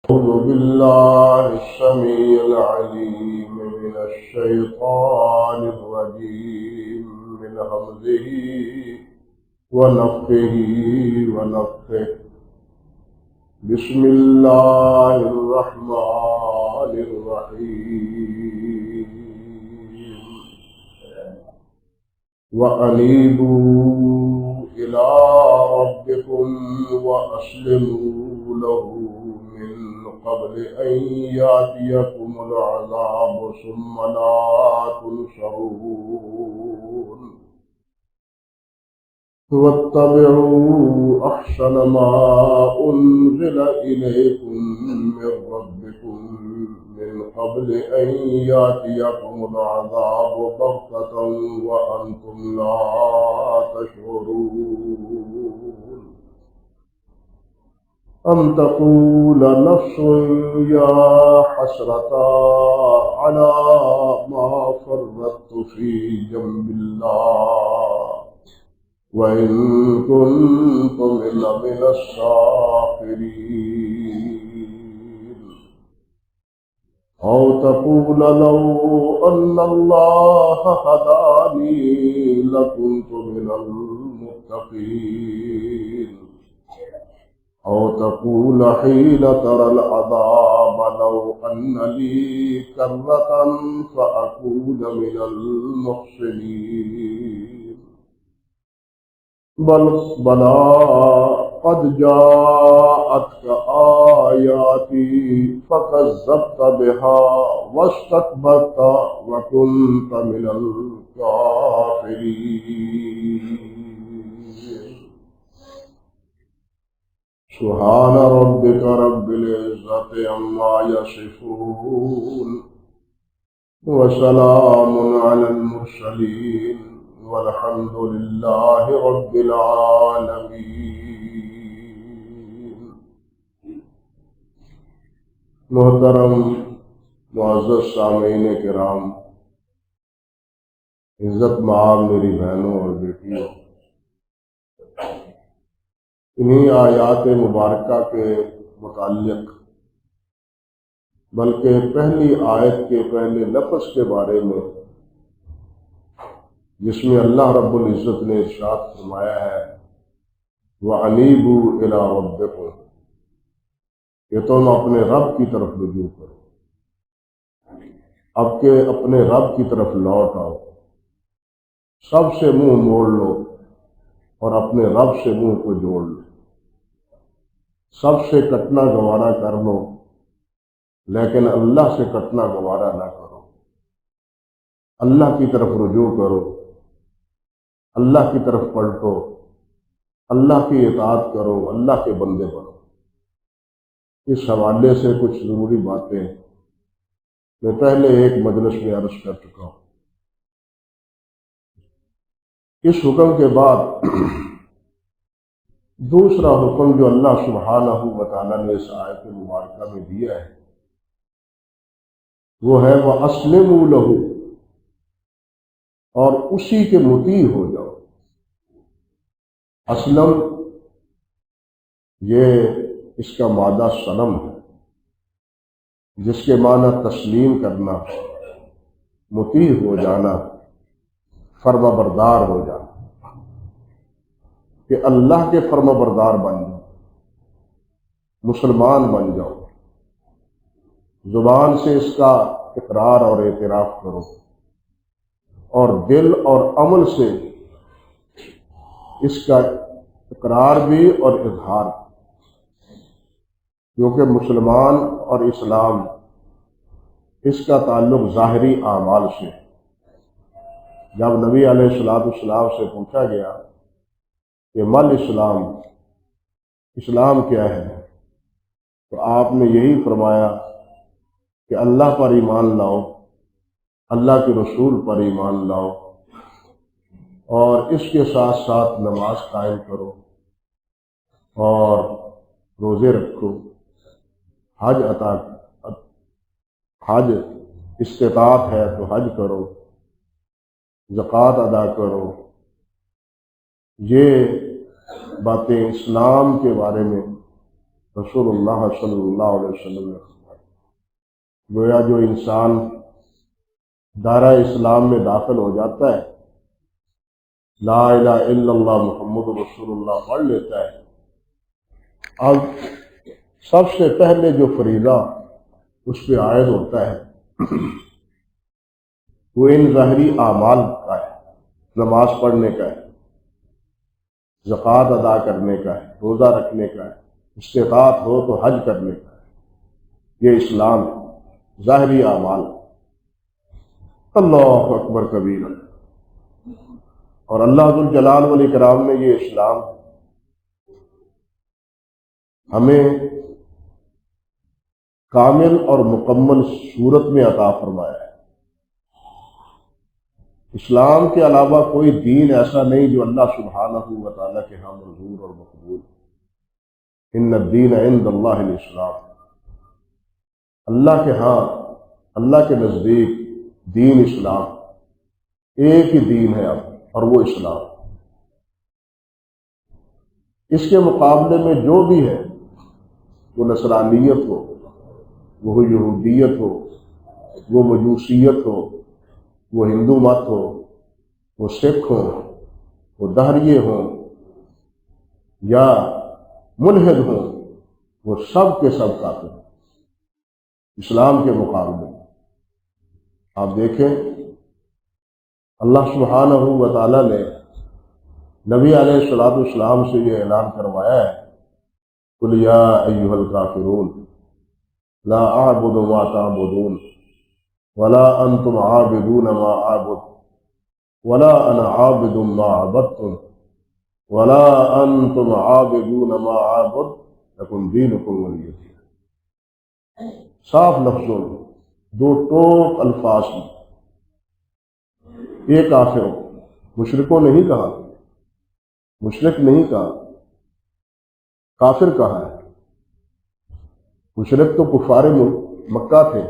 أعوذ بالله السميع العليم من الشيطان الرجيم من همزه ونفخه ونفخه. بسم الله الرحمن الرحيم. وأنيبوا إلى ربكم وأسلموا له من قبل أن يأتيكم العذاب ثم لا تنصرون. واتبعوا أحسن ما أنزل إليكم من ربكم من قبل أن يأتيكم العذاب بغتة وأنتم لا تشعرون. أم تقول نفس يا حسرة على ما فرطت في جنب الله وإن كنت من الساخرين. أو تقول لو أن الله هداني لكنت من المتقين. أو تقول حين ترى العذاب لو أن لي كرة فأكون من المحسنين. بلى قد جاءتك آياتي فكذبت بها واستكبرت وكنت من الكافرين. سبحان ربك رب العزة عما يصفون وسلام على المرسلين والحمد لله رب العالمين. محترم معزز سامعین کرام، عزت مآب میری بہنوں اور بیٹیوں، انہی آیات مبارکہ کے متعلق بلکہ پہلی آیت کے پہلے لفظ کے بارے میں جس میں اللہ رب العزت نے ارشاد فرمایا ہے وَأَنِيبُوا إِلَىٰ رَبِّكُمْ، کہ تم اپنے رب کی طرف رجوع کرو، اب کہ اپنے رب کی طرف لوٹ آؤ، سب سے منہ موڑ لو اور اپنے رب سے منہ کو جوڑ لو، سب سے کٹنا گوارا کر لو لیکن اللہ سے کٹنا گوارا نہ کرو، اللہ کی طرف رجوع کرو، اللہ کی طرف پلٹو، اللہ کی اطاعت کرو، اللہ کے بندے بنو۔ اس حوالے سے کچھ ضروری باتیں میں پہلے ایک مجلس میں عرض کر چکا ہوں۔ اس حکم کے بعد دوسرا حکم جو اللہ سبحانہ و تعالیٰ نے اس آیت مبارکہ میں دیا ہے وہ ہے وَأَسْلِمُوا لَهُ، اور اسی کے مطیع ہو جاؤ۔ اسلم یہ اس کا مادہ سلم ہے جس کے معنی تسلیم کرنا، مطیع ہو جانا، فرما بردار ہو جانا، کہ اللہ کے فرما بردار بن جاؤ، مسلمان بن جاؤ، زبان سے اس کا اقرار اور اعتراف کرو اور دل اور عمل سے اس کا اقرار بھی اور اظہار بھی، کیونکہ مسلمان اور اسلام اس کا تعلق ظاہری اعمال سے ہے۔ جب نبی علیہ السلام سے پوچھا گیا کہ مل اسلام، اسلام کیا ہے، تو آپ نے یہی فرمایا کہ اللہ پر ایمان لاؤ، اللہ کے رسول پر ایمان لاؤ، اور اس کے ساتھ ساتھ نماز قائم کرو اور روزے رکھو، حج استطاعت ہے تو حج کرو، زکوٰۃ ادا کرو۔ یہ باتیں اسلام کے بارے میں رسول اللہ صلی اللہ علیہ وسلم نے فرمایا، گویا جو انسان دائرہ اسلام میں داخل ہو جاتا ہے، لا الہ الا اللہ محمد رسول اللہ پڑھ لیتا ہے، اب سب سے پہلے جو فریضہ اس پہ عائد ہوتا ہے وہ ان ظاہری اعمال کا ہے، نماز پڑھنے کا ہے، زکوٰۃ ادا کرنے کا ہے، روزہ رکھنے کا ہے، استطاعت ہو تو حج کرنے کا ہے، یہ اسلام ہے، ظاہری اعمال۔ اللہ اکبر کبیر، اور اللہ ذوالجلال والاکرام نے یہ اسلام ہمیں کامل اور مکمل صورت میں عطا فرمایا ہے۔ اسلام کے علاوہ کوئی دین ایسا نہیں جو اللہ سبحانہ و تعالیٰ کے ہاں منظور اور مقبول۔ ان الدین عند اللہ الاسلام، اللہ کے ہاں، اللہ کے نزدیک دین اسلام، ایک ہی دین ہے اب، اور وہ اسلام۔ اس کے مقابلے میں جو بھی ہے، وہ نصرانیت ہو، وہ یہودیت ہو، وہ مجوسیت ہو، وہ ہندو مت ہو، وہ سکھ ہوں، وہ دہریے ہوں یا ملحد ہوں، وہ سب کے سب کافر ہیں اسلام کے مقابلے میں۔ آپ دیکھیں، اللہ سبحانہ و تعالیٰ نے نبی علیہ الصلوۃ والسلام سے یہ اعلان کروایا ہے، قل یا ایھا الکافرون لا اعبد ما تعبدون ولا انتم عابدون ما اعبد ولا انا عابد ما عبدتم ولا انتم عابدون ما اعبد لکم دینکم ولی دین۔ صاف لفظوں میں، دو ٹوک الفاظ میں، یہ کافروں، مشرکوں نہیں کہا، مشرک نہیں کہا، کافر کہا ہے۔ مشرک تو کفار مکہ تھے،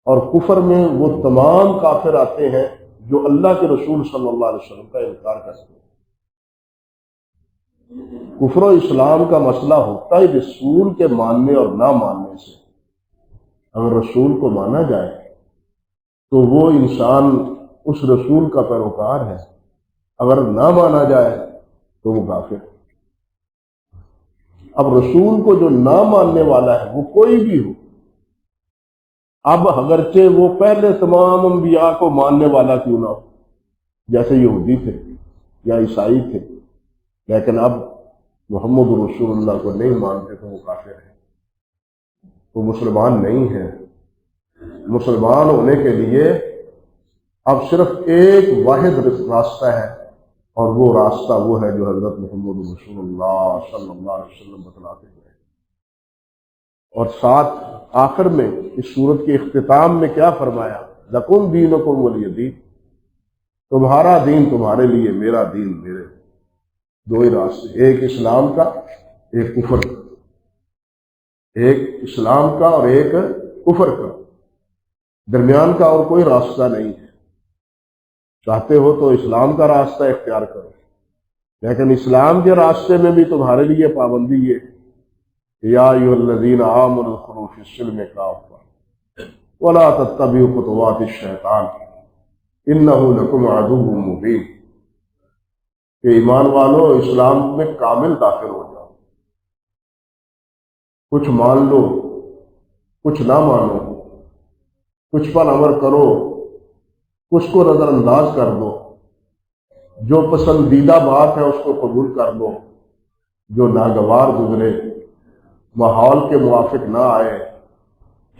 اور کفر میں وہ تمام کافر آتے ہیں جو اللہ کے رسول صلی اللہ علیہ وسلم کا انکار کرتے ہیں۔ کفر و اسلام کا مسئلہ ہوتا ہے رسول کے ماننے اور نہ ماننے سے۔ اگر رسول کو مانا جائے تو وہ انسان اس رسول کا پیروکار ہے، اگر نہ مانا جائے تو وہ کافر ہے۔ اب رسول کو جو نہ ماننے والا ہے وہ کوئی بھی ہو، اب اگرچہ وہ پہلے تمام انبیاء کو ماننے والا کیوں نہ ہو، جیسے یہودی تھے یا عیسائی تھے، لیکن اب محمد رسول اللہ کو نہیں مانتے تو وہ کافر ہے، وہ مسلمان نہیں ہے۔ مسلمان ہونے کے لیے اب صرف ایک واحد راستہ ہے، اور وہ راستہ وہ ہے جو حضرت محمد رسول اللہ صلی اللہ علیہ وسلم بتلاتے ہیں۔ اور ساتھ آخر میں اس سورت کے اختتام میں کیا فرمایا؟ لکم دینکم ولی دین، تمہارا دین تمہارے لیے، میرا دین میرے۔ دو ہی راستے، ایک اسلام کا، ایک کفر کا، ایک اسلام کا اور ایک کفر کا، درمیان کا اور کوئی راستہ نہیں ہے۔ چاہتے ہو تو اسلام کا راستہ اختیار کرو، لیکن اسلام کے راستے میں بھی تمہارے لیے پابندی ہے، یا ایھا الذین آمنوا ادخلوا فی السلم کافۃ ولا تتبعوا خطوات الشیطان انہ لکم عدو مبین، کہ ایمان والو اسلام میں کامل داخل ہو جاؤ، کچھ مان لو، کچھ نہ مانو، کچھ پر عمل کرو، کچھ کو نظر انداز کر دو، جو پسندیدہ بات ہے اس کو قبول کر لو، جو ناگوار گزرے، ماحول کے موافق نہ آئے،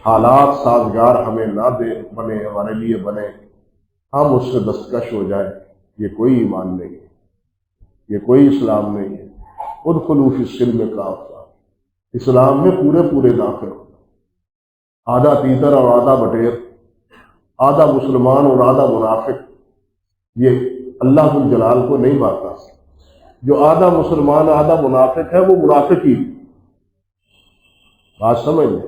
حالات سازگار ہمیں نہ دے بنے، ہمارے لیے بنے، ہم اس سے دستکش ہو جائیں، یہ کوئی ایمان نہیں ہے، یہ کوئی اسلام نہیں ہے۔ ادخلوا فی السلم کافۃ، اسلام میں پورے پورے داخل ہو، آدھا تیتر اور آدھا بٹیر، آدھا مسلمان اور آدھا منافق، یہ اللہ ذو الجلال کو نہیں بھاتا۔ جو آدھا مسلمان آدھا منافق ہے وہ منافق ہی، بات سمجھ لیں۔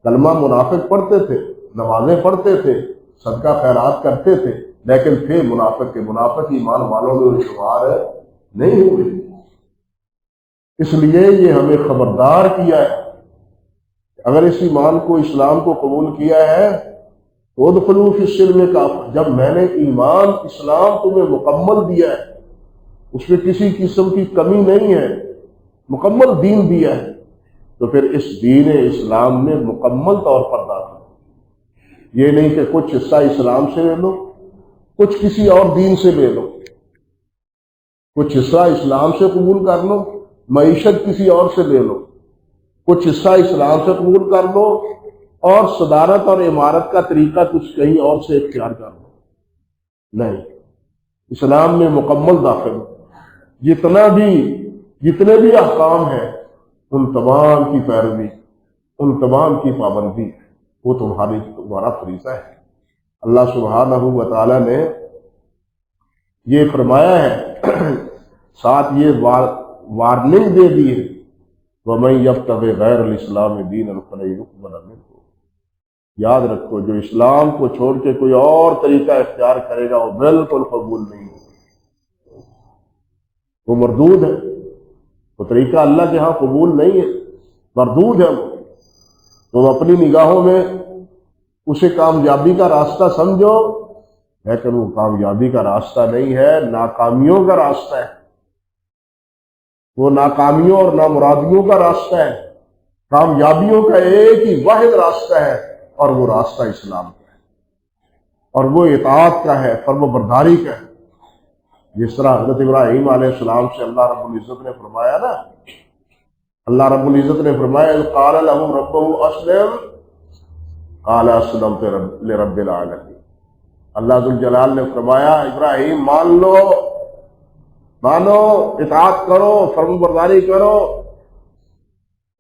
کلمہ منافق پڑھتے تھے، نمازیں پڑھتے تھے، صدقہ خیرات کرتے تھے، لیکن تھے منافق کے، منافق ایمان والوں میں شمار نہیں ہوئے۔ اس لیے یہ ہمیں خبردار کیا ہے، اگر اس ایمان کو، اسلام کو قبول کیا ہے تو ادخلوا فی السلم کافہ، جب میں نے ایمان اسلام تمہیں مکمل دیا ہے، اس میں کسی قسم کی کمی نہیں ہے، مکمل دین دیا ہے، تو پھر اس دین اسلام میں مکمل طور پر داخل، یہ نہیں کہ کچھ حصہ اسلام سے لے لو، کچھ کسی اور دین سے لے لو، کچھ حصہ اسلام سے قبول کر لو، معیشت کسی اور سے لے لو، کچھ حصہ اسلام سے قبول کر لو اور صدارت اور امارت کا طریقہ کچھ کہیں اور سے اختیار کر لو، نہیں، اسلام میں مکمل داخل ہو، جتنے بھی احکام ہیں ان تمام کی پیروی، ان تمام کی پابندی، وہ تمہارا فریضہ ہے۔ اللہ سبحانہ و تعالی نے یہ فرمایا ہے، ساتھ یہ وارننگ دے دی ہے، وَمَن يَبْتَغِ غَيْرَ الْإِسْلَامِ دِينًا فَلَن يُقْبَلَ مِنْهُ، یاد رکھو جو اسلام کو چھوڑ کے کوئی اور طریقہ اختیار کرے گا وہ بالکل قبول نہیں ہوگا، وہ مردود ہے، وہ طریقہ اللہ کے ہاں قبول نہیں ہے، مردود ہے وہ، تو اپنی نگاہوں میں اسے کامیابی کا راستہ سمجھو، لیکن وہ کامیابی کا راستہ نہیں ہے، ناکامیوں کا راستہ ہے، وہ ناکامیوں اور نامرادیوں کا راستہ ہے۔ کامیابیوں کا ایک ہی واحد راستہ ہے اور وہ راستہ اسلام کا ہے، اور وہ اطاعت کا ہے، فرما برداری کا ہے، جس طرح حضرت ابراہیم علیہ السلام سے اللہ رب العزت نے فرمایا نا، اللہ رب العزت نے فرمایا اذ قال له ربه اسلم قال اسلمت لرب العالمین، اللہ ذوالجلال نے فرمایا ابراہیم مانو، اطاعت کرو، فرما برداری کرو۔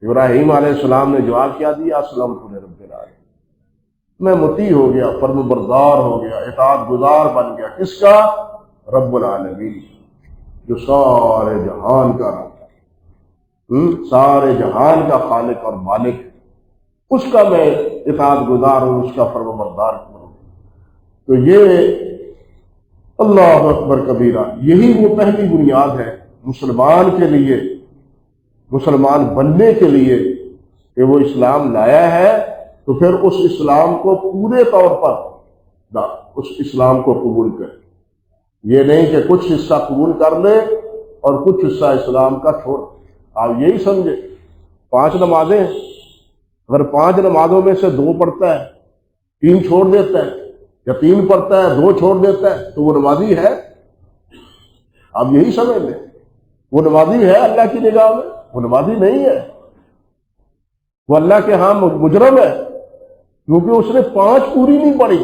ابراہیم علیہ السلام نے جواب کیا دیا، اسلمت لرب العالمین، میں مطیع ہو گیا، فرما بردار ہو گیا، اطاعت گزار بن گیا، کس کا؟ رب العالمین، جو سارے جہان کا رب ہے، سارے جہان کا خالق اور مالک ہے، اس کا میں اطاعت گزار ہوں، اس کا فرما بردار ہوں۔ تو یہ اللہ اکبر کبیرہ، یہی وہ پہلی بنیاد ہے مسلمان کے لیے، مسلمان بننے کے لیے، کہ وہ اسلام لایا ہے تو پھر اس اسلام کو پورے طور پر اس اسلام کو قبول کرے، یہ نہیں کہ کچھ حصہ قبول کر لے اور کچھ حصہ اسلام کا چھوڑ۔ آپ یہی سمجھے 5 نمازیں، اگر 5 نمازوں میں سے 2 پڑھتا ہے، 3 چھوڑ دیتا ہے، یا 3 پڑھتا ہے 2 چھوڑ دیتا ہے، تو وہ نمازی ہے؟ آپ یہی سمجھ لیں، وہ نمازی ہے اللہ کی نگاہ میں؟ وہ نمازی نہیں ہے، وہ اللہ کے ہاں مجرم ہے، کیونکہ اس نے 5 پوری نہیں پڑھی۔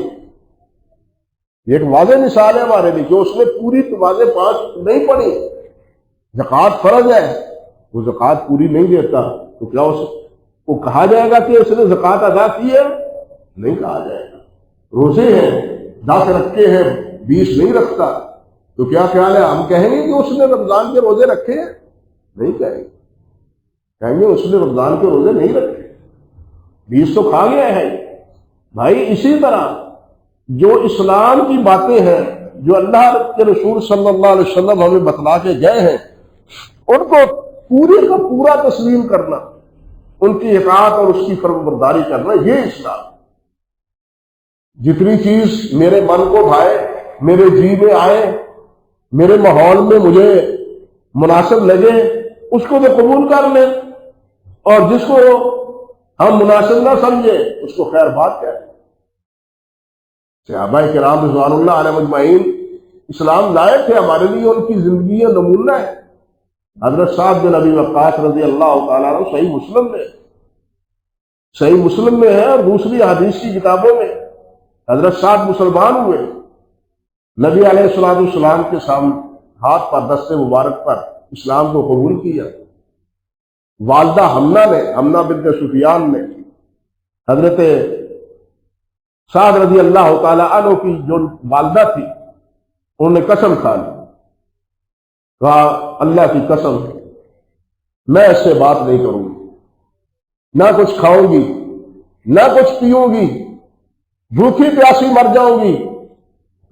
یہ ایک واضح مثال ہے ہمارے لیے کہ اس نے پوری نمازیں 5 نہیں پڑھی۔ زکوٰۃ فرض ہے، وہ زکوٰۃ پوری نہیں دیتا تو کیا اس کو کہا جائے گا کہ اس نے زکوٰۃ ادا کی ہے؟ نہیں کہا جائے گا۔ روزے ہیں، 10 رکھے ہیں، 20 نہیں رکھتا، تو کیا خیال ہے ہم کہیں گے کہ اس نے رمضان کے روزے رکھے ہیں؟ نہیں کہیں گے اس نے رمضان کے روزے نہیں رکھے، 20 تو کھا گیا ہے۔ بھائی اسی طرح جو اسلام کی باتیں ہیں، جو اللہ کے رسول صلی اللہ علیہ وسلم ہمیں بتلا کے گئے ہیں، ان کو پورے کا پورا تسلیم کرنا، ان کی اطاعت اور اس کی فرمانبرداری کرنا، یہ اسلام۔ جتنی چیز میرے من کو بھائے، میرے جی میں آئے، میرے ماحول میں مجھے مناسب لگے، اس کو میں قبول کر لیں، اور جس کو ہم مناسب نہ سمجھے اس کو خیر بات کہہ دیں۔ صحابہ کرام رضوان اللہ علیہ مجمعین اسلام لائے تھے، ہمارے لیے ان کی زندگی نمونہ ہے۔ حضرت سعد بن ابی وقاص رضی اللہ تعالیٰ عنہ صحیح مسلم میں ہے، اور دوسری حدیث کی کتابوں میں حضرت سعد مسلمان ہوئے، نبی علیہ الصلوۃ والسلام کے سامنے ہاتھ پر، دست مبارک پر اسلام کو قبول کیا۔ والدہ حمنہ بنت سفیان نے حضرت سعد رضی اللہ تعالی عنہ کی جو والدہ تھی، انہوں نے قسم کھا لی، کہا اللہ کی قسم میں اس سے بات نہیں کروں گی، نہ کچھ کھاؤں گی، نہ کچھ پیوں گی، بھوکی پیاسی مر جاؤں گی۔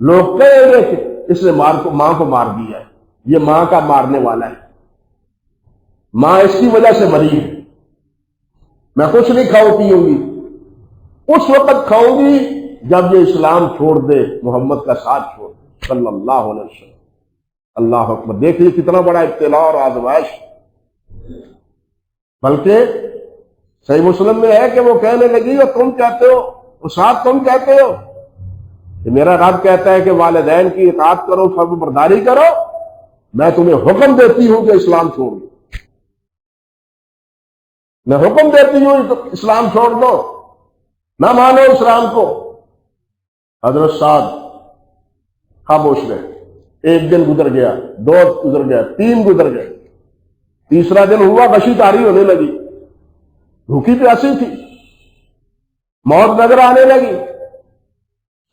لوگ کہیں گے کہ اس نے ماں کو مار دیا ہے، یہ ماں کا مارنے والا ہے۔ ماں اس کی وجہ سے مری ہے، میں کچھ نہیں کھاؤں پیوں گی، اس وقت کھاؤں گی جب یہ اسلام چھوڑ دے، محمد کا ساتھ چھوڑ دے صلی اللہ علیہ وسلم۔ اللہ اکبر، دیکھیے کتنا بڑا ابتلاء اور آزمائش۔ بلکہ صحیح مسلم میں ہے کہ وہ کہنے لگی اور تم کہتے ہو، استاد تم کہتے ہو کہ میرا رب کہتا ہے کہ والدین کی اطاعت کرو، فرم برداری کرو، میں تمہیں حکم دیتی ہوں کہ اسلام چھوڑ دو، میں حکم دیتی ہوں اسلام چھوڑ دو، نہ مانو اسلام کو۔ حضرت سعد خاموش رہے۔ ایک دن گزر گیا، دو گزر گیا، تین گزر گئے، تیسرا دن ہوا، غشی طاری ہونے لگی، بھوکی پیاسی تھی، موت نظر آنے لگی۔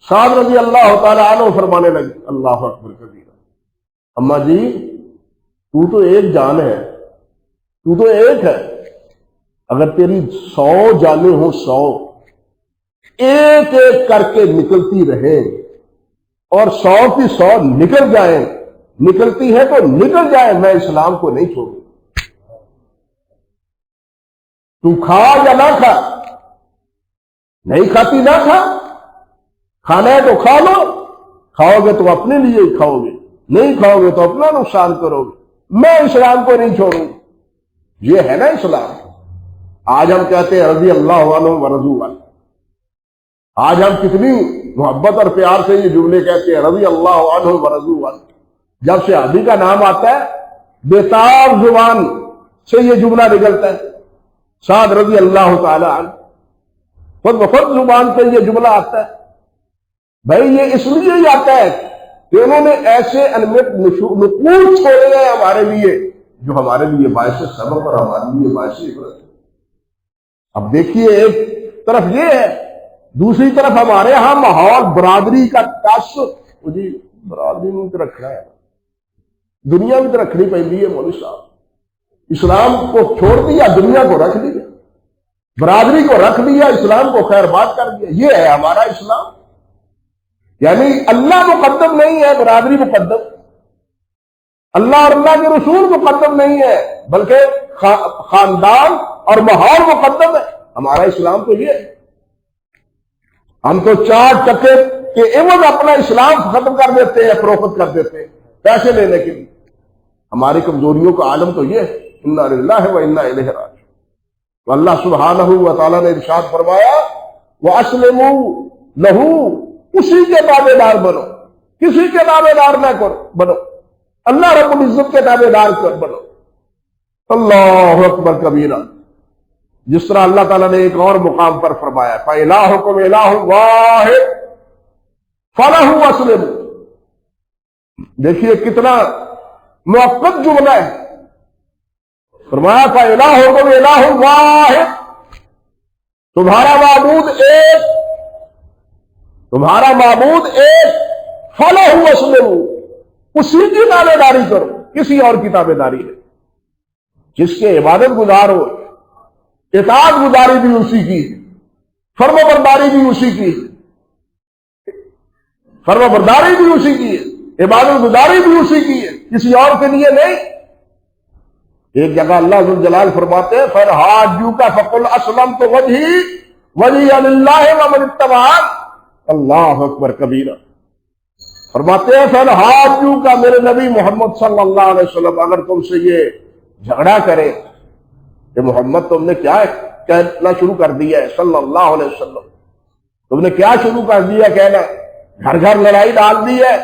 سعد رضی اللہ تعالی عنہ فرمانے لگی، اللہ اکبر کبیرہ، اماں جی تو تو ایک جان ہے، تو تو ایک ہے، اگر تیری 100 جانیں ہوں، 100 ایک ایک کر کے نکلتی رہے اور 100 کی 100 نکل جائیں، نکلتی ہے تو نکل جائے، میں اسلام کو نہیں چھوڑوں۔ تو کھا یا نہ کھا، نہیں کھاتی نہ کھا، کھانا ہے تو کھا لو، کھاؤ گے تو اپنے لیے ہی کھاؤ گے، نہیں کھاؤ گے تو اپنا نقصان کرو گے، میں اسلام کو نہیں چھوڑوں۔ یہ ہے نا اسلام۔ آج ہم کہتے ہیں رضی اللہ عنہ ورضوا عنہ، آج ہم کتنی محبت اور پیار سے یہ جملے کہتے ہیں، رضی اللہ عنہ ورضوا عنہ۔ جب صحابی کا نام آتا ہے بےتاب زبان سے یہ جملہ نکلتا ہے، سعد رضی اللہ تعالی عنہ، خود بخود زبان سے یہ جملہ آتا ہے۔ بھائی یہ اس لیے ہی آتا ہے کہ انہوں نے ایسے انمٹ نقول چھوڑے ہیں ہمارے لیے جو ہمارے لیے باعث سبب اور ہمارے لیے باعث عبرت ہے۔ اب دیکھیے ایک طرف یہ ہے، دوسری طرف ہمارے ہاں ماحول برادری کا تعصب، جی برادری میں تو رکھنا ہے، دنیا میں تو رکھنی پہنی ہے مولوی صاحب، اسلام کو چھوڑ دیا، دنیا کو رکھ دیا، برادری کو رکھ دیا، اسلام کو خیر بات کر دیا، یہ ہے ہمارا اسلام۔ یعنی اللہ مقدم نہیں ہے، برادری مقدم، اللہ اور اللہ کے رسول مقدم نہیں ہے، بلکہ خاندان اور ماحول مقدم ہے۔ ہمارا اسلام تو یہ ہے، ہم تو 4 ٹکے کے عوض اپنا اسلام ختم کر دیتے ہیں، فروخت کر دیتے ہیں پیسے لینے کے لیے۔ ہماری کمزوریوں کا عالم تو یہ ہے، انا للہ و انا الیہ راجعون۔ تو اللہ سبحانہ و تعالیٰ نے ارشاد فرمایا وَأَسْلِمُوا لَهُ، اسی کے تابع دار بنو، کسی کے تابع دار نہ بنو، اللہ رب العزت کے تابع دار بنو۔ اللہ اکبر کبیرہ۔ جس طرح اللہ تعالیٰ نے ایک اور مقام پر فرمایا فَإِلَٰهُكُمْ إِلَٰهٌ وَاحِدٌ فَلَهُ أَسْلِمُوا، دیکھیے کتنا مؤکد جملہ ہے۔ فرمایا فَإِلَٰهُكُمْ إِلَٰهٌ وَاحِدٌ، تمہارا معبود ایک، تمہارا معبود ایک، فَلَهُ أَسْلِمُوا، اسی کی تابع داری کرو، کسی اور کی تابع داری نہیں۔ جس کے عبادت گزار ہو، اطاعت گزاری بھی اسی کی، فرما برداری بھی اسی کی، فرما برداری بھی اسی کی ہے، عبادت گزاری بھی اسی کی ہے، کسی اور کے لیے نہیں۔ ایک جگہ اللہ ذو الجلال فرماتے ہیں فَإِنْ فَقُلْ أَسْلَمْتُ وَجْهِيَ لِلَّهِ وَمَنِ اتَّبَعَنِ۔ اللہ اکبر کبیرہ۔ فرماتے ہیں فَإِنْ میرے نبی محمد صلی اللہ علیہ وسلم اگر تم سے یہ جھگڑا کرے کہ محمد تم نے کیا کہنا شروع کر دیا ہے، صلی اللہ علیہ وسلم تم نے کیا شروع کر دیا کہنا، گھر گھر لڑائی ڈال دی ہے،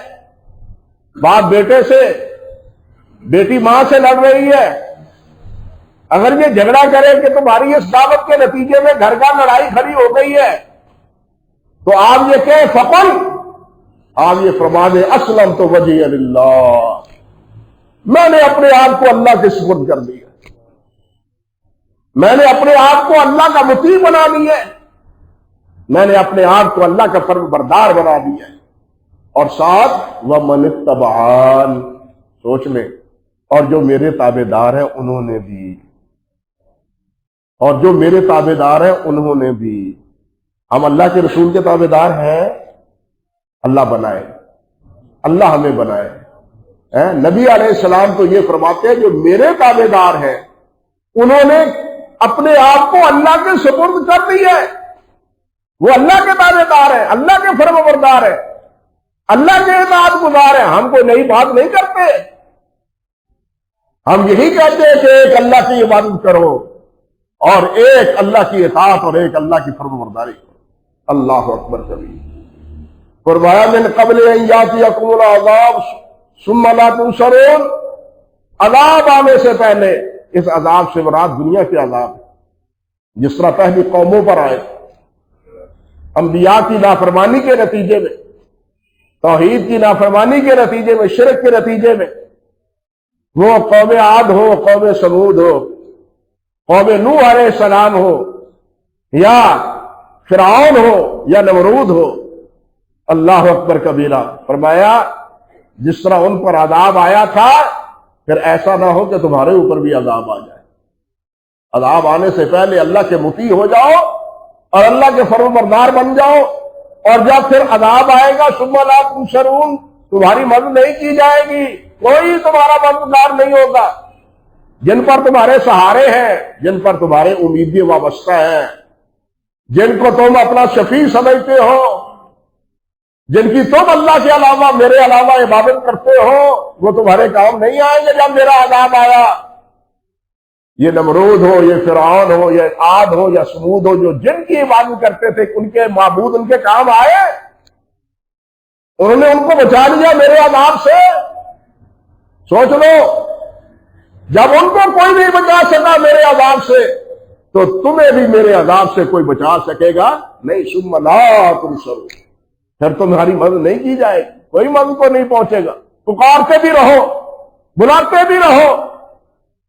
باپ بیٹے سے، بیٹی ماں سے لڑ رہی ہے، اگر یہ جھگڑا کرے کہ تمہاری اس دعوت کے نتیجے میں گھر گھر لڑائی کھڑی ہو گئی ہے، تو آپ یہ کہیں فقل، آپ یہ فرما دیں اسلمت وجہی للہ، میں نے اپنے آپ کو اللہ کے سپرد کر دیا، میں نے اپنے آپ کو اللہ کا مطیع بنا دیا ہے، میں نے اپنے آپ کو اللہ کا فرمان بردار بنا دیا ہے، اور ساتھ وَمَنِ اتَّبَعَنِ، سوچ لیں، اور جو میرے تابع دار ہیں انہوں نے بھی، اور جو میرے تابع دار ہیں انہوں نے بھی۔ ہم اللہ کے رسول کے تابع دار ہیں، اللہ بنائے، اللہ ہمیں بنائے۔ نبی علیہ السلام تو یہ فرماتے ہیں جو میرے تابع دار ہیں انہوں نے اپنے آپ کو اللہ کے سپرد کر دیا ہے، وہ اللہ کے تابع دار ہیں، اللہ کے فرما بردار ہیں، اللہ کے اطاعت گزار ہیں۔ ہم کوئی نئی بات نہیں کرتے، ہم یہی کہتے ہیں کہ ایک اللہ کی عبادت کرو اور ایک اللہ کی اطاعت اور ایک اللہ کی فرما برداری کرو۔ اللہ اکبر کبیر۔ فرمایا من قبل ان یاتیکم العذاب ثم لا تنصرون، عذاب آنے سے پہلے، اس عذاب سے مراد دنیا کے عذاب ہے، جس طرح پہلی قوموں پر آئے، انبیاء کی نافرمانی کے نتیجے میں، توحید کی نافرمانی کے نتیجے میں، شرک کے نتیجے میں، وہ قوم عاد ہو، قوم سمود ہو، قوم نوح علیہ السلام ہو، یا فرعون ہو، یا نمرود ہو۔ اللہ اکبر کبیرہ۔ فرمایا جس طرح ان پر عذاب آیا تھا، پھر ایسا نہ ہو کہ تمہارے اوپر بھی عذاب آ جائے۔ عذاب آنے سے پہلے اللہ کے مطیع ہو جاؤ اور اللہ کے فرما بردار بن جاؤ، اور جب پھر عذاب آئے گا ثم لا تنصرون، تمہاری مدد نہیں کی جائے گی، کوئی تمہارا مددگار نہیں ہوگا۔ جن پر تمہارے سہارے ہیں، جن پر تمہارے امیدیں وابستہ ہیں، جن کو تم اپنا شفیع سمجھتے ہو، جن کی تم اللہ کے علاوہ، میرے علاوہ عبادت کرتے ہو، وہ تمہارے کام نہیں آئیں گے جب میرا عذاب آیا۔ یہ نمرود ہو، یہ فرعون ہو، یہ عاد ہو یا سمود ہو، جو جن کی عبادت کرتے تھے، ان کے معبود ان کے کام آئے، انہوں نے ان کو بچا لیا میرے عذاب سے۔ سوچ لو، جب ان کو کوئی نہیں بچا سکا میرے عذاب سے، تو تمہیں بھی میرے عذاب سے کوئی بچا سکے گا نہیں۔ ثم لا تنصرون، پھر تمہاری مدد نہیں کی جائے گی، کوئی مدد کو نہیں پہنچے گا۔ پکارتے بھی رہو، بلاتے بھی رہو،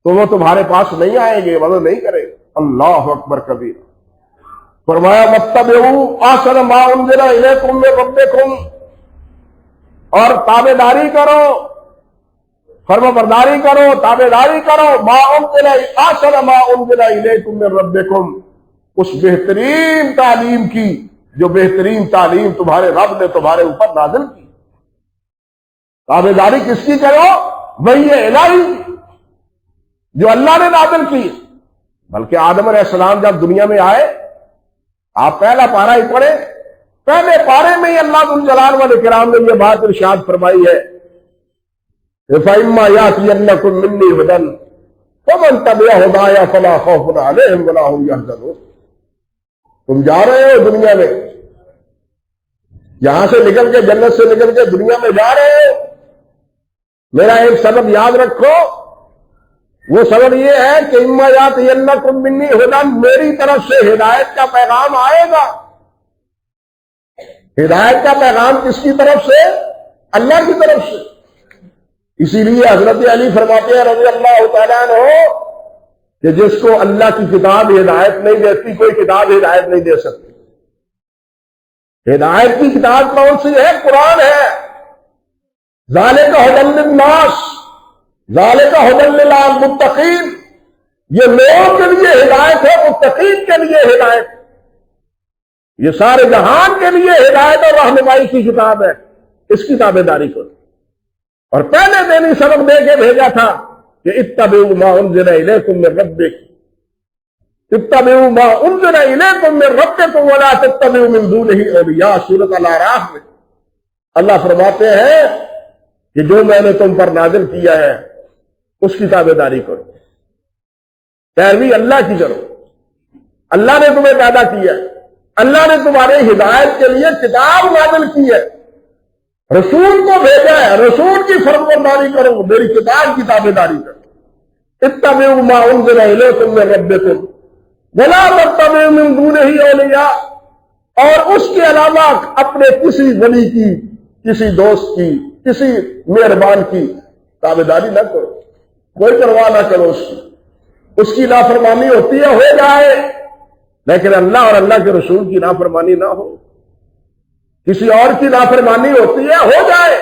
تو وہ تمہارے پاس نہیں آئیں گے، مدد نہیں کرے گا۔ اللہ اکبر کبیر۔ فرمایا واتبعوا احسن ما انزل الیکم من ربکم، اور تابع داری کرو، فرما برداری کرو، تابع داری کرو، ما انزل احسن ما انزل الیکم من ربکم، اس بہترین تعلیم کی جو بہترین تعلیم تمہارے رب نے تمہارے اوپر نازل کی۔ تابع داری کس کی کرو؟ وہی الہی کی جو اللہ نے نازل کی۔ بلکہ آدم علیہ السلام جب دنیا میں آئے، آپ پہلا پارہ ہی پڑھے، پہلے پارے میں ہی اللہ ذو الجلال والاکرام نے یہ بات ارشاد فرمائی ہے، فَإِمَّا يَأْتِيَنَّكُم مِّنِّي هُدًى فَمَن تَبِعَ هُدَايَ فَلَا خَوْفٌ عَلَيْهِمْ وَلَا هُمْ يَحْزَنُونَ۔ تم جا رہے ہو دنیا میں، یہاں سے نکل کے، جنت سے نکل کے دنیا میں جا رہے ہو، میرا ایک سبب یاد رکھو، وہ سبب یہ ہے کہ اِمَّا يَأْتِيَنَّكُم مِّنِّي هُدًى، میری طرف سے ہدایت کا پیغام آئے گا۔ ہدایت کا پیغام کس کی طرف سے؟ اللہ کی طرف سے۔ اسی لیے حضرت علی فرماتے ہیں رضی اللہ تعالیٰ عنہ کہ جس کو اللہ کی کتاب ہدایت نہیں دیتی، کوئی کتاب ہدایت نہیں دے سکتی۔ ہدایت کی کتاب کون سی ہے؟ قرآن ہے۔ ذالک ھدی للناس، ذالک ھدی للمتقین، یہ لوگوں کے لیے ہدایت ہے، متقین کے لیے ہدایت، یہ سارے جہان کے لیے ہدایت اور رہنمائی کی کتاب ہے۔ اس کی تابع داری کرو۔ اور پہلے دن ہی سبق دے کے بھیجا تھا کہ اتبعوا ما انزل الیکم من ربکم، اتبعوا ما انزل الیکم من ربکم ولا تتبعوا من دونہ اولیاء۔ سورۃ الاعراف میں اللہ فرماتے ہیں کہ جو میں نے تم پر نازل کیا ہے اس کی تابع داری کرو، پیروی اللہ کی کرو۔ اللہ نے تمہیں پیدا کیا ہے، اللہ نے تمہارے ہدایت کے لیے کتاب نازل کی ہے، رسول کو بھیجا ہے، رسول کی فرمانبرداری کرو، میری کتاب کی تابع داری کرو۔ اتبعوا ما انزل الیکم من ربکم ولا تتبعوا من دونہ اولیاء، اور اس کے علاوہ اپنے کسی ولی کی، کسی دوست کی، کسی مہربان کی تابع داری نہ کرو، کوئی پرواہ نہ کرو اس کی نافرمانی ہوتی ہے، ہو جائے، لیکن اللہ اور اللہ کے رسول کی نافرمانی نہ ہو۔ کسی اور کی نافرمانی ہوتی ہے، ہو جائے،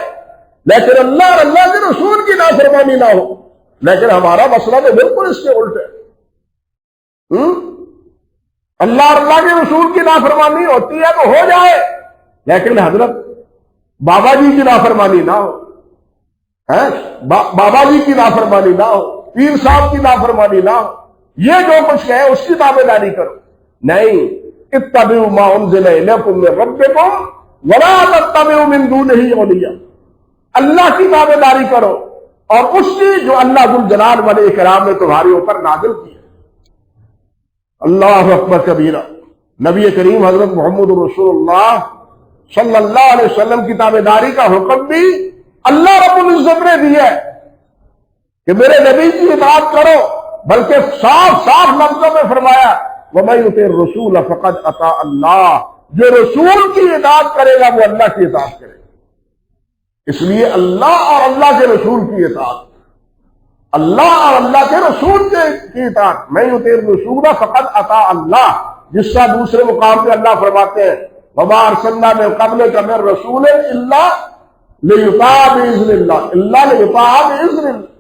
لیکن اللہ اور اللہ کے رسول کی نافرمانی نہ ہو۔ لیکن ہمارا مسئلہ تو بالکل اس کے الٹ ہے۔ اللہ اور اللہ کے رسول کی نافرمانی ہوتی ہے تو ہو جائے، لیکن حضرت بابا جی کی نافرمانی نہ ہو، بابا جی کی نافرمانی نہ ہو، پیر صاحب کی نافرمانی نہ ہو، یہ جو کچھ کہے اس کی تابع داری کرو. نہیں، اتبعوا ما انزل الیکم من ربکم ولا تتبعوا من دونہ اولیاء، اللہ کی تابع داری کرو اور اس کی جو اللہ ذوالجلال والاکرام نے تمہارے اوپر نازل کی ہے. اللہ اکبر کبیرہ. نبی کریم حضرت محمد رسول اللہ صلی اللہ علیہ وسلم کی تابع داری کا حکم بھی اللہ رب العزت نے دیا ہے کہ میرے نبی کی اطاعت کرو، بلکہ صاف صاف لفظوں میں فرمایا وَمَن يُطِعِ الرَّسُولَ فَقَدْ أَطَاعَ اللَّهَ، جو رسول کی اطاعت کرے گا وہ اللہ کی اطاعت کرے گا. اس لیے اللہ اور اللہ کے رسول کی اطاعت، اللہ اور اللہ کے رسول کی اطاعت. مَن يُطِعِ الرَّسُولَ فَقَدْ أَطَاعَ اللَّهَ، جس کا دوسرے مقام پہ اللہ فرماتے ہیں وَمَا أَرْسَلْنَا مِن قَبْلِكَ مِن رَّسُولٍ إِلَّا لِيُطَاعَ بِإِذْنِ اللَّهِ، إِلَّا لِيُطَاعَ بِإِذْنِ اللَّهِ.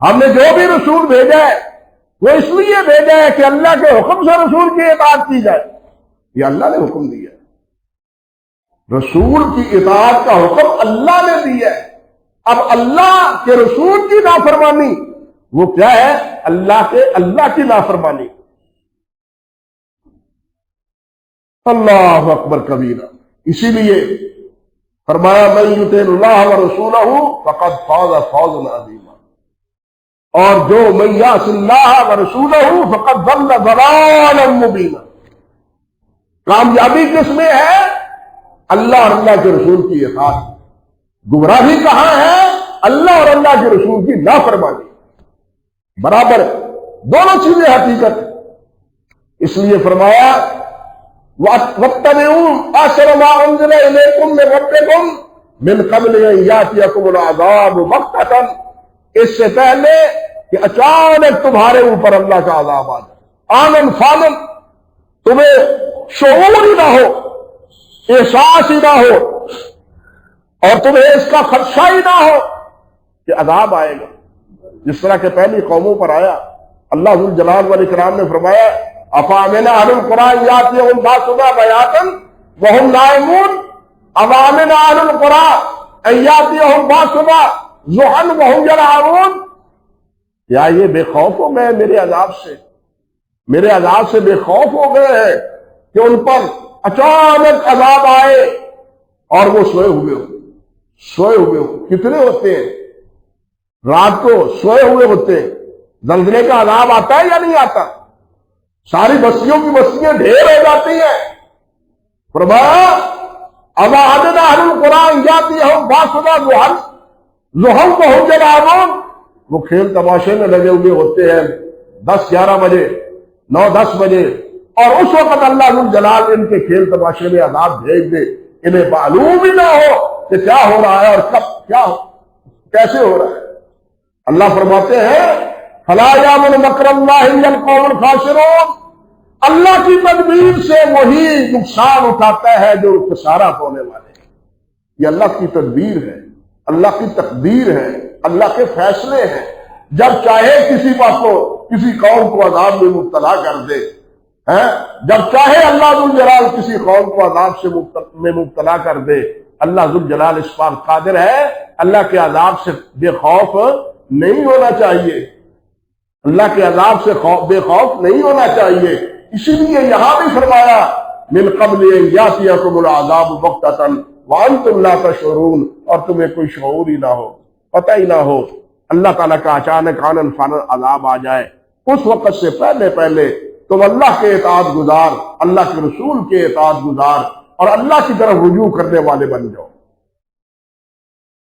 ہم نے جو بھی رسول بھیجا ہے وہ اس لیے بھیجا ہے کہ اللہ کے حکم سے رسول کی اطاعت کی جائے. یہ اللہ نے حکم دیا ہے، رسول کی اطاعت کا حکم اللہ نے دیا ہے. اب اللہ کے رسول کی نافرمانی وہ کیا ہے؟ اللہ کی نافرمانی. اللہ اکبر کبیرہ. اسی لیے فرمایا من یطع اللہ ورسولہ فقد فاز فوزا عظیما، اور جو من یعص اللہ ورسولہ فقد ضل ضلالا مبینا. کامیابی کس میں ہے؟ اللہ اور اللہ کے رسول کی اطاعت. گمراہی کہاں ہے؟ اللہ اور اللہ کے رسول کی نافرمانی. برابر دونوں چیزیں حقیقت ہے. اس لیے فرمایا وَاتَّبِعُوا أَحْسَنَ مَا أُنزِلَ إِلَيْكُم مِّن رَّبِّكُم مِّن قَبْلِ أَن يَأْتِيَكُمُ الْعَذَابُ بَغْتَةً، اس سے پہلے کہ اچانک تمہارے اوپر اللہ کا عذاب آ جائے. آنن فانن، تمہیں شعور ہی نہ ہو، احساس ہی نہ ہو، اور تمہیں اس کا خدشہ ہی نہ ہو کہ عذاب آئے گا، جس طرح کہ پہلی قوموں پر آیا. اللہ ذوالجلال والاکرام نے فرمایا افامن اہل القرآن یاتیہم باسنا بیاتا وہم نائمون، افامن اہل القرآن یاتیہم باسنا ضحا وہم یلعبون. یا یہ بے خوف ہو گئے میرے عذاب سے بے خوف ہو گئے ہیں کہ ان پر اچانک عذاب آئے اور وہ سوئے ہوئے ہو. کتنے ہوتے ہیں رات کو سوئے ہوئے ہوتے ہیں؟ زلزلے کا عذاب آتا ہے یا نہیں آتا؟ ساری بستیوں کی بستیاں ڈھیر ہو جاتی ہیں. فرمایا افامن اہل القرآن یاتیہم باسنا ضحا وہم یلعبون، وہ کھیل تماشے میں لگے ہوئے ہوتے ہیں 10-11 بجے 9-10 بجے، اور اس وقت اللہ ذوالجلال ان کے کھیل تماشے میں عذاب بھیج دے. انہیں معلوم ہی نہ ہو کہ کیا ہو رہا ہے اور کب کیسے ہو رہا ہے. اللہ فرماتے ہیں فَلَا يَأْمَنُ مَكْرَ اللَّهِ إِلَّا الْقَوْمُ الْخَاسِرُونَ، اللہ کی تدبیر سے وہی نقصان اٹھاتا ہے جو خسارہ ہونے والے ہیں. یہ اللہ کی تدبیر ہے، اللہ کی تقدیر ہے، اللہ کے فیصلے ہیں. جب چاہے کسی بات کو، کسی قوم کو عذاب میں مبتلا کر دے، جب چاہے اللہ ذوالجلال کسی قوم کو عذاب میں مبتلا کر دے. اللہ ذوالجلال اس پر قادر ہے. اللہ کے عذاب سے بے خوف نہیں ہونا چاہیے، اللہ کے عذاب سے بے خوف نہیں ہونا چاہیے. اسی لیے یہاں بھی فرمایا من قبل ان یاتیکم العذاب بغتۃ وانتم لا تشعرون، اور تمہیں کوئی شعور ہی نہ ہو، پتہ ہی نہ ہو. اللہ تعالیٰ کا اچانک آنن فانن عذاب آ جائے، اس وقت سے پہلے تم اللہ کے اطاعت گزار، اللہ کے رسول کے اطاعت گزار، اور اللہ کی طرف رجوع کرنے والے بن جاؤ.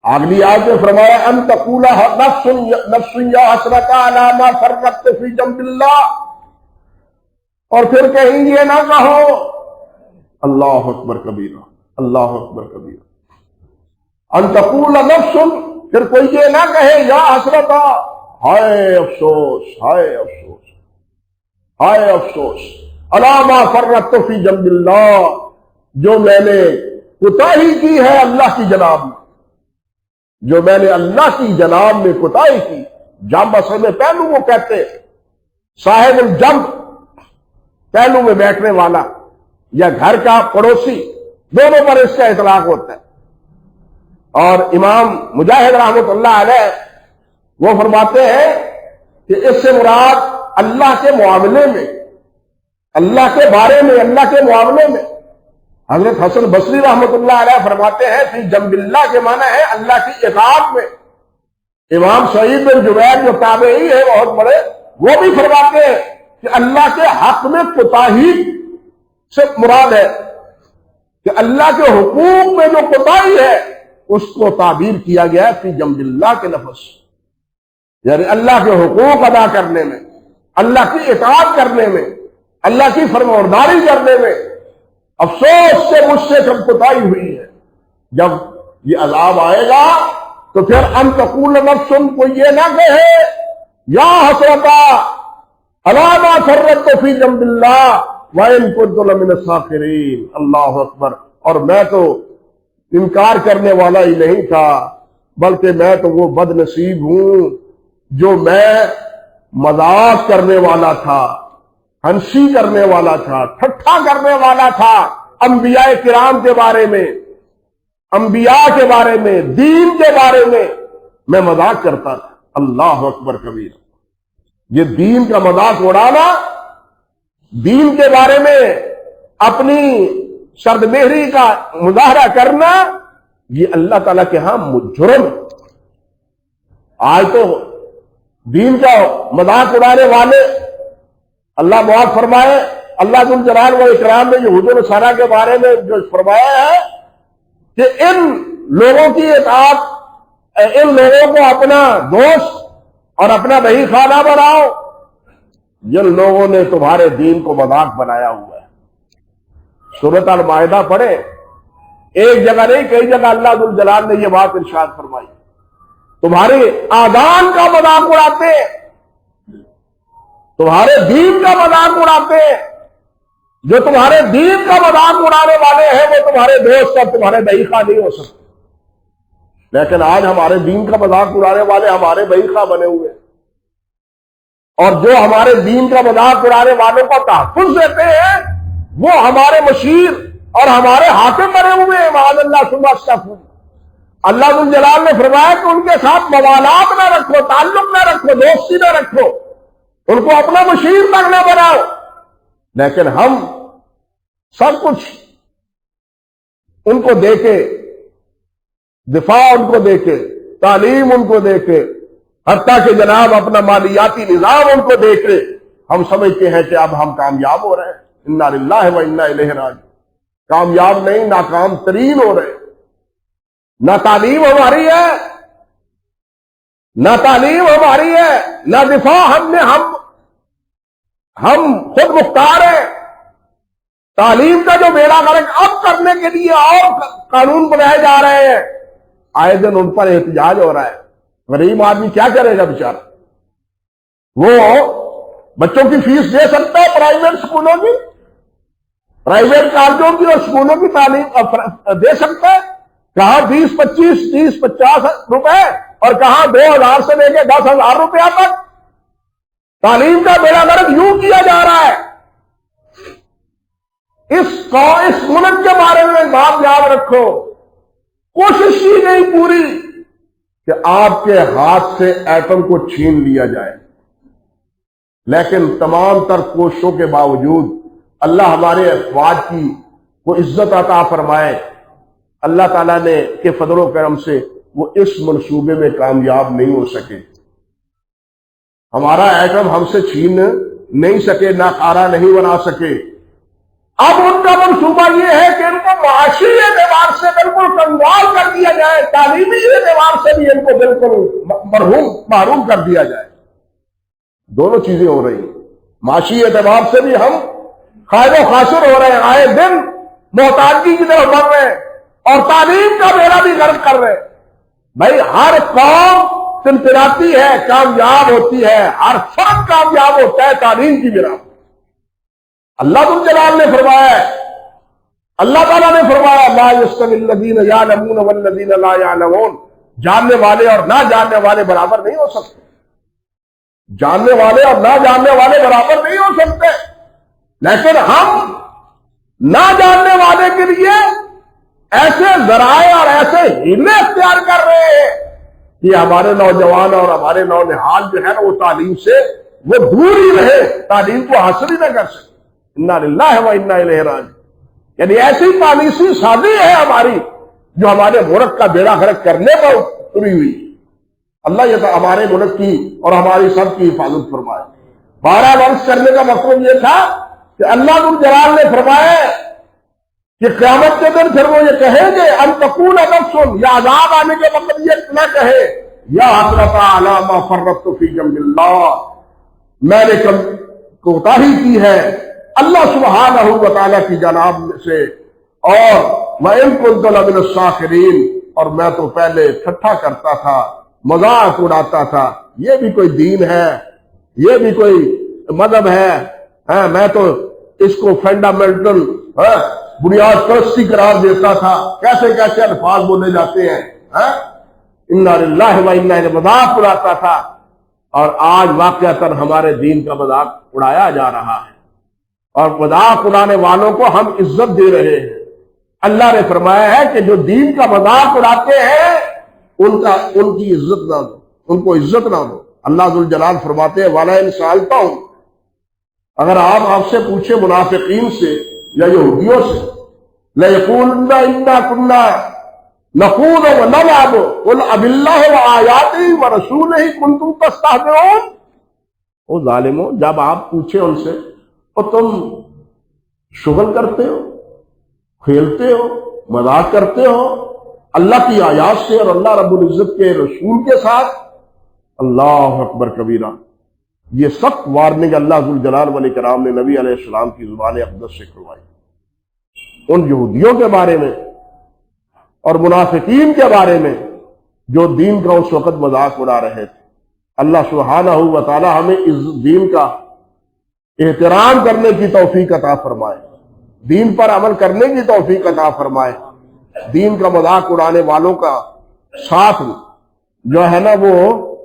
اگلی آیت میں فرمایا ان تقول نفس یا حسرۃ علی ما فرطت فی جنب اللہ، اور پھر کہیں یہ نہ کہو اللہ اکبر کبیرہ، اللہ اکبر کبیرہ. ان تقول نفس، پھر کوئی یہ نہ کہے یا حسرت، ہائے افسوس، ہائے افسوس، ہائے افسوس، علی ما فرطت فی جنب اللہ، جو میں نے کوتاہی کی ہے اللہ کی جناب میں، جو میں نے اللہ کی جناب میں کوتاہی کی. جنب اصل میں پہلو وہ کہتے صاحب الجنب، پہلو میں بیٹھنے والا یا گھر کا پڑوسی، دونوں پر اس کا اطلاق ہوتا ہے. اور امام مجاہد رحمۃ اللہ علیہ وہ فرماتے ہیں کہ اس سے مراد اللہ کے معاملے میں، اللہ کے بارے میں، اللہ کے معاملے میں۔ حضرت حسن بصری رحمۃ اللہ علیہ فرماتے ہیں فی جنب اللہ کے معنی ہے اللہ کی اطاعت میں۔ امام سعید بن جبیر جو تابعی ہے بہت بڑے، وہ بھی فرماتے ہیں کہ اللہ کے حق میں کوتاہی سے مراد ہے کہ اللہ کے حقوق میں جو کوتاہی ہے اس کو تعبیر کیا گیا ہے فی جنب اللہ کے لفظ، یعنی اللہ کے حقوق ادا کرنے میں، اللہ کی اطاعت کرنے میں، اللہ کی فرمانبرداری کرنے میں۔ افسوس سے مجھ سے کم کوتاہی ہوئی ہے۔ جب یہ عذاب آئے گا تو پھر ان تقول نفس، کو یہ نہ کہے یا حسرتا علی ما فرطت فی جنب اللہ وان کنت لمن الساخرین۔ اللہ اکبر۔ اور میں تو انکار کرنے والا ہی نہیں تھا، بلکہ میں تو وہ بد نصیب ہوں جو میں مذاق کرنے والا تھا، ہنسی کرنے والا تھا، ٹھٹھا کرنے والا تھا انبیاء کرام کے بارے میں، انبیاء کے بارے میں، دین کے بارے میں مذاق کرتا تھا۔ اللہ اکبر کبیر۔ یہ دین کا مذاق اڑانا، دین کے بارے میں اپنی سرد مہری کا مظاہرہ کرنا، یہ اللہ تعالیٰ کے ہاں جرم ہے۔ آج تو دین کا مذاق اڑانے والے، اللہ معاف فرمائے، اللہ ذو الجلال و اکرام نے یہود و نصارہ کے بارے میں جو فرمایا ہے کہ ان لوگوں کی اطاعت، ان لوگوں کو اپنا دوست اور اپنا بہی خانہ بناؤ، جن لوگوں نے تمہارے دین کو مذاق بنایا ہوا ہے۔ سورۃ المائدہ پڑھیں، ایک جگہ نہیں کئی جگہ اللہ ذو الجلال نے یہ بات ارشاد فرمائی، تمہارے آذان کا مذاق اڑاتے ہیں، تمہارے دین کا مذاق اڑاتے ہیں۔ جو تمہارے دین کا مذاق اڑانے والے ہیں وہ تمہارے دوست اور تمہارے بہیخواہ نہیں ہو سکتے، لیکن آج ہمارے دین کا مذاق اڑانے والے ہمارے بہیخواہ بنے ہوئے ہیں، اور جو ہمارے دین کا مذاق اڑانے والوں کا تحفظ دیتے ہیں وہ ہمارے مشیر اور ہمارے حاکم بنے ہوئے ہیں، معاذ اللہ ثم استغفر۔ اللہ ذو الجلال نے فرمایا کہ ان کے ساتھ موالات نہ رکھو، تعلق نہ رکھو، دوستی نہ رکھو، ان کو اپنا مشیر تک نہ بناؤ۔ لیکن ہم سب کچھ ان کو دے کے، دفاع ان کو دے کے، تعلیم ان کو دے کے، حتیٰ کہ جناب اپنا مالیاتی نظام ان کو دے کے ہم سمجھتے ہیں کہ اب ہم کامیاب ہو رہے ہیں۔ انا للہ و انا الیہ راجعون۔ کامیاب نہیں، ناکام ترین ہو رہے ہیں۔ نہ تعلیم ہماری ہے، نہ تعلیم ہماری ہے، نہ دفاع ہم خود مختار ہیں۔ تعلیم کا جو بیڑا غرق اب کرنے کے لیے اور قانون بنائے جا رہے ہیں، آئے دن ان پر احتجاج ہو رہا ہے۔ غریب آدمی کیا کرے گا بیچارہ؟ وہ بچوں کی فیس دے سکتا ہے پرائیویٹ اسکولوں کی، پرائیویٹ کالجوں کی اور اسکولوں کی تعلیم دے سکتا ہے؟ کہاں 20-25-30-50 روپے اور کہاں 2000 سے لے کے 10,000 روپیہ تک۔ تعلیم کا بیڑا غرق یوں کیا جا رہا ہے۔ اس ملک کے بارے میں بات یاد رکھو، کوشش ہی نہیں پوری کہ آپ کے ہاتھ سے ایٹم کو چھین لیا جائے، لیکن تمام تر کوششوں کے باوجود اللہ ہمارے افواج کی وہ عزت عطا فرمائے، اللہ تعالیٰ نے کے فضل و کرم سے وہ اس منصوبے میں کامیاب نہیں ہو سکے۔ ہمارا ایٹم ہم سے چھین نہیں سکے، ناکارہ نہیں بنا سکے۔ اب ان کا منصوبہ یہ ہے کہ ان کو معاشی اعتبار سے بالکل کنگال کر دیا جائے، تعلیمی اعتبار سے بھی ان کو بالکل محروم کر دیا جائے۔ دونوں چیزیں ہو رہی ہیں، معاشی اعتبار سے بھی ہم خائب و خاسر ہو رہے ہیں، آئے دن محتاجی کی طرف بڑھ رہے ہیں، اور تعلیم کا بیڑا بھی غرق کر رہے ہیں۔ بھائی ہر قوم تنطراتی ہے، کامیاب ہوتی ہے، ہر فرد کامیاب ہوتا ہے تعلیم کی بنا پر۔ اللہ ذو الجلال نے فرمایا ہے، اللہ تعالیٰ نے فرمایا لا یستوی الذین یعلمون والذین لا یعلمون، جاننے والے اور نہ جاننے والے برابر نہیں ہو سکتے، جاننے والے اور نہ جاننے والے برابر نہیں ہو سکتے۔ لیکن ہم نہ جاننے والے کے لیے ایسے ذرائع اور ایسے ہیلے اختیار کر رہے ہیں کہ ہمارے نوجوان اور ہمارے نونہال جو ہے نا وہ تعلیم سے وہ دور ہی رہے، تعلیم کو حاصل ہی نہ کر سکے۔ انا للہ و انا الیہ راجعون، یعنی ایسی پالیسی سازی ہے ہماری جو ہمارے ملک کا بیڑا غرق کرنے پر تری ہوئی۔ اللہ یہ ہمارے ملک کی اور ہماری سب کی حفاظت فرمائے۔ 12 برس کرنے کا مطلب یہ تھا کہ اللہ ذو الجلال نے فرمایا کہ قیامت کے دن پھر وہ یہ کہیں گے ان تقول نفس، یا عذاب آنے کے مطلب یہ نہ کہے یا حسرۃ علی ما فرطت فی جنب اللہ، میں نے کوتاہی کی ہے اللہ سبحانہ و تعالیٰ کی جناب سے، اور وَإِن كُنتُ لَمِنَ السَّاخِرِينَ، اور میں تو پہلے ٹھٹھا کرتا تھا، مذاق اڑاتا تھا، یہ بھی کوئی دین ہے، یہ بھی کوئی مذہب ہے، میں تو اس کو فنڈامنٹل بنیاد پرستی قرار دیتا تھا، کیسے کیسے الفاظ بولے جاتے ہیں، انا للہ و انا الیہ، مذاق اڑاتا تھا، اور آج واقعتاً ہمارے دین کا مذاق اڑایا جا رہا ہے، اور مذاق اڑانے والوں کو ہم عزت دے رہے ہیں۔ اللہ نے فرمایا ہے کہ جو دین کا مذاق اڑاتے ہیں ان کی عزت نہ دو، ان کو عزت نہ دو۔ اللہ ذو الجلال فرماتے ہیں وَلَئِن سَأَلْتَهُمْ، اگر آپ سے پوچھے منافقین سے یا یہودیوں سے، لَيَقُولُنَّ إِنَّا كُنَّا نَخُوضُ وَنَلْعَبُ قُلْ أَبِاللَّهِ وَآيَاتِهِ وَرَسُولِهِ كُنتُمْ تَسْتَهْزِئُونَ۔ او ظالموں، جب آپ پوچھے ان سے اور تم شغل کرتے ہو، کھیلتے ہو، مذاق کرتے ہو اللہ کی آیات سے اور اللہ رب العزت کے رسول کے ساتھ، اللہ اکبر کبیرہ، یہ سخت وارننگ اللہ ذو الجلال والاکرام نے نبی علیہ السلام کی زبان اقدس سے کروائی ان یہودیوں کے بارے میں اور منافقین کے بارے میں جو دین کا اس وقت مذاق اڑا رہے تھے۔ اللہ سبحانہ و تعالی ہمیں اس دین کا احترام کرنے کی توفیق عطا فرمائے، دین پر عمل کرنے کی توفیق عطا فرمائے، دین کا مذاق اڑانے والوں کا ساتھ جو ہے نا وہ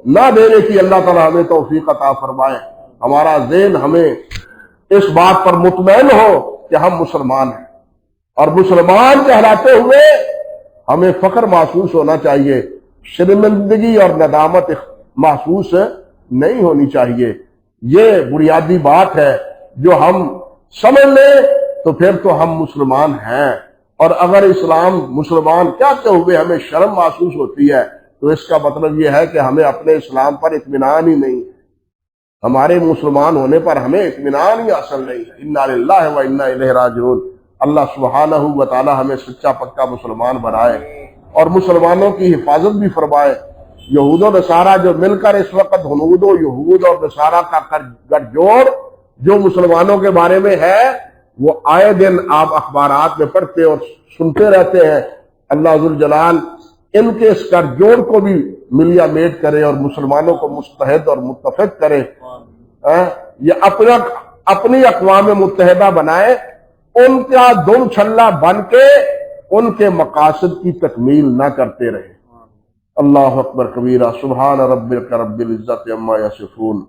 نہ دینے کی اللہ تعالی ہمیں توفیق عطا فرمائے۔ ہمارا ذہن ہمیں اس بات پر مطمئن ہو کہ ہم مسلمان ہیں، اور مسلمان کہلاتے ہوئے ہمیں فخر محسوس ہونا چاہیے، شرمندگی اور ندامت محسوس نہیں ہونی چاہیے۔ یہ بنیادی بات ہے، جو ہم سمجھ لیں تو پھر تو ہم مسلمان ہیں، اور اگر اسلام مسلمان کہتے ہوئے ہمیں شرم محسوس ہوتی ہے تو اس کا مطلب یہ ہے کہ ہمیں اپنے اسلام پر اطمینان ہی نہیں، ہمارے مسلمان ہونے پر ہمیں اطمینان ہی حاصل نہیں ہے۔ انا للہ و انا الیہ راجعون۔ اللہ سبحانہ و تعالی ہمیں سچا پکا مسلمان بنائے اور مسلمانوں کی حفاظت بھی فرمائے۔ یہود و نصارہ جو مل کر اس وقت ہنود و یہود اور نصارہ کا گٹھ جوڑ جو مسلمانوں کے بارے میں ہے، وہ آئے دن آپ اخبارات میں پڑھتے اور سنتے رہتے ہیں۔ اللہ ذو الجلال ان کے اس گٹھ جوڑ کو بھی ملیا میٹ کرے اور مسلمانوں کو متحد اور متفق کرے، یہ اپنی اقوام متحدہ بنائے، ان کا دم چھلا بن کے ان کے مقاصد کی تکمیل نہ کرتے رہے۔ اللہ اکبر کبیرہ، سبحان ربک رب العزت عما یصفون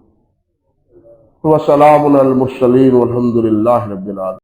وسلام علی المرسلین والحمد للہ رب العالمین۔